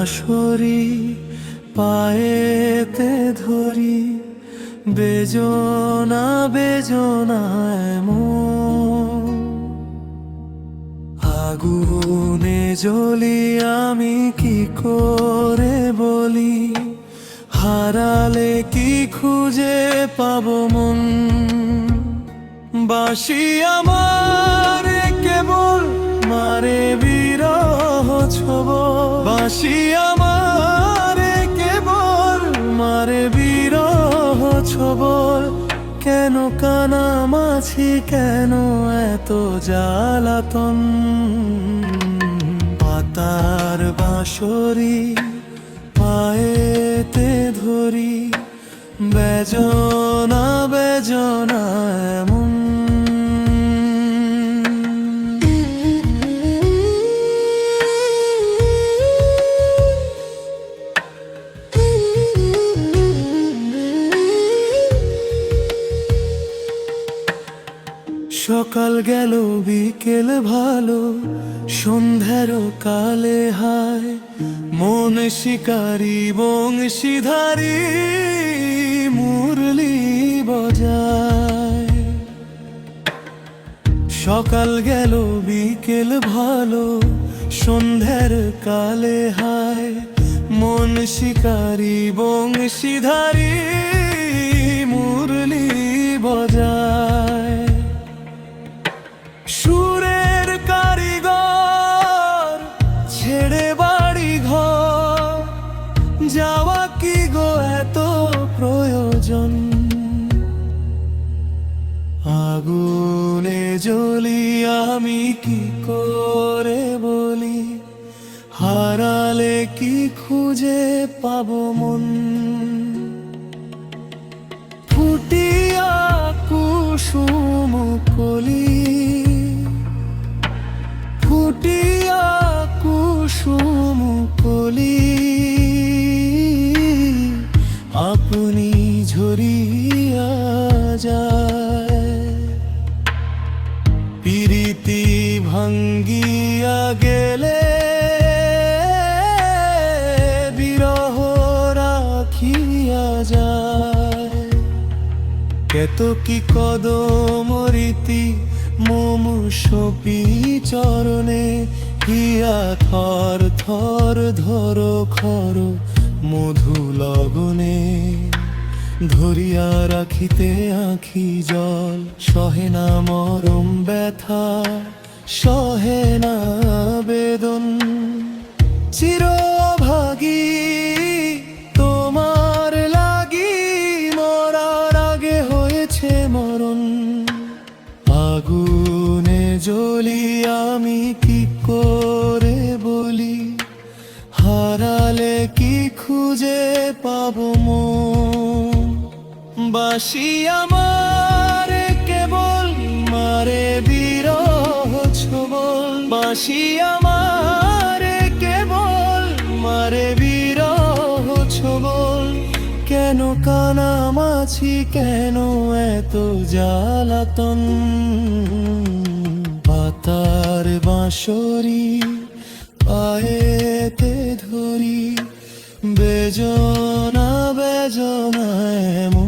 বাঁশরি পায়েতে ধরি, বেজনা বেজনা এমন। আগুনে জ্বলি আমি কি করে বলি, হারালে কি খুঁজে পাবো মন। বাঁশি আমার কেবল মারে বিরহ ছব, বাঁশি আমার কেবল মারে বিরহ ছবল। কেন কানামাছি, কেন এত জ্বালাতন। পাতার বাঁশরি পায়েতে ধরি, বেজনা বেজনা এমন। সকাল গেল বিকেল ভালো, সন্ধ্যার কালে হায় মন শিকারি বংশীধারী মুরলি বজায়। সকাল গেল বিকেল ভালো, সন্ধ্যার কালে হায় মন শিকারি বংশীধারী মুরলি বজায়। সুরের কারিগর ছেড়ে বাড়ি ঘর, যাওয়া কি গো এত প্রয়োজন। আগুনে জ্বলি আমি কি করে বলি, হারালে কি খুঁজে পাবো মন। ফুটিয়া কুসুম কলি, ফুটিয়া কুসুম কলি, আপনি ঝরিয়া যায়। প্রীতি ভাঙ্গিয়া গেলে বিরহ রাখিয়া যায়। কেতকী কদম রীতি মুমুষপি চরণে, হিয়া থর থর ধর খর মধু লগনে। ধরিয়া রাখিতে আঁখি জল, সহে না মরম ব্যথা, সহে না বেদন। চিরভাগী তোমার লাগি, মরার আগে হয়েছে মরণ। আগুনে জ্বলি আমি কি করে বলি, হারালে কি খুঁজে পাবো মন। বাঁশি আমার কেবল মারে বিরহ ছবল, বাঁশি আমার কেবল মারে বিরহ ছবল। কেন কানামাছি, কেন এত জ্বালাতন। পাতার বাঁশরি পায়েতে ধরি, বেজনা বেজনা এমন।